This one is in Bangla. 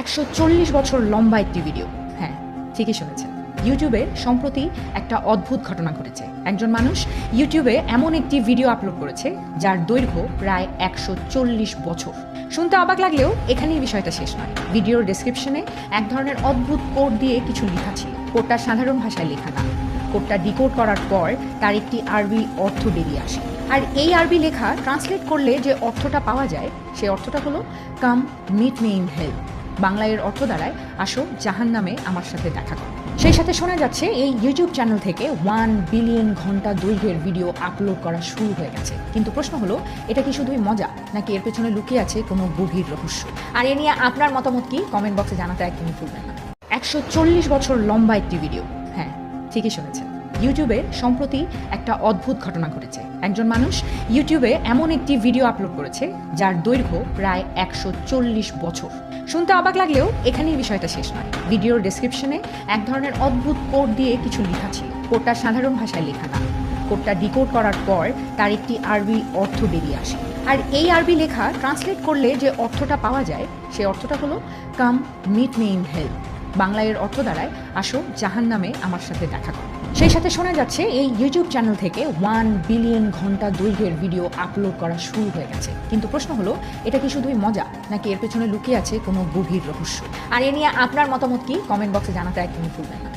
140 বছর লম্বা একটি ভিডিও। হ্যাঁ, ঠিকই শুনেছেন। ইউটিউবে সম্প্রতি একটা অদ্ভুত ঘটনা ঘটেছে। একজন মানুষ ইউটিউবে এমন একটি ভিডিও আপলোড করেছে যার দৈর্ঘ্য প্রায় 140 বছর। শুনতে অবাক লাগলেও এখানেই বিষয়টা শেষ নয়। ভিডিওর ডেসক্রিপশনে এক ধরনের অদ্ভুত কোড দিয়ে কিছু লেখা ছিল। কোডটা সাধারণ ভাষায় লেখা না। কোডটা ডিকোড করার পর তার একটি আরবি অর্থ বেরিয়ে আসে। আর এই আরবি লেখা ট্রান্সলেট করলে যে অর্থটা পাওয়া যায় সেই অর্থটা হলো কাম মিট মি ইন হেল। বাংলায় এর অর্থ দাঁড়ায় আসো জাহান্নামে আমার সাথে দেখা করো। সেই সাথে শোনা যাচ্ছে এই ইউটিউব চ্যানেল থেকে 1 বিলিয়ন ঘন্টা দৈর্ঘ্যের ভিডিও আপলোড করা শুরু হয়ে গেছে। কিন্তু প্রশ্ন হলো, এটা কি শুধুই মজা নাকি এর পেছনে লুকিয়ে আছে কোনো গভীর রহস্য? আর এ নিয়ে আপনার মতামত কি কমেন্ট বক্সে জানাতে একদমই ভুলবেন না। 140 বছর লম্বা একটি ভিডিও। হ্যাঁ, ঠিকই শুনেছেন। ইউটিউবে সম্প্রতি একটা অদ্ভুত ঘটনা ঘটেছে। একজন মানুষ ইউটিউবে এমন একটি ভিডিও আপলোড করেছে যার দৈর্ঘ্য প্রায় 140 বছর। শুনতে অবাক লাগলেও এখানেই বিষয়টা শেষ নয়। ভিডিওর ডেসক্রিপশনে এক ধরনের অদ্ভুত কোড দিয়ে কিছু লেখা ছিল। কোডটা সাধারণ ভাষায় লেখা না। কোডটা ডিকোড করার পর তার একটি আরবি অর্থ বেরিয়ে আসে। আর এই আরবি লেখা ট্রান্সলেট করলে যে অর্থটা পাওয়া যায় সেই অর্থটা হলো কাম মিট মি ইন হেল। বাংলায় এর অর্থ দাঁড়ায় আসো জাহান্নামে আমার সাথে দেখা করো। সেই সাথে শোনা যাচ্ছে এই ইউটিউব চ্যানেল থেকে 1 বিলিয়ন ঘন্টা দৈর্ঘ্যের ভিডিও আপলোড করা শুরু হয়ে গেছে। কিন্তু প্রশ্ন হলো, এটা কি শুধুই মজা নাকি এর পেছনে লুকিয়ে আছে কোনো গভীর রহস্য? আর এ নিয়ে আপনার মতামত কি কমেন্ট বক্সে জানাতে একদমই ভুলবেন না।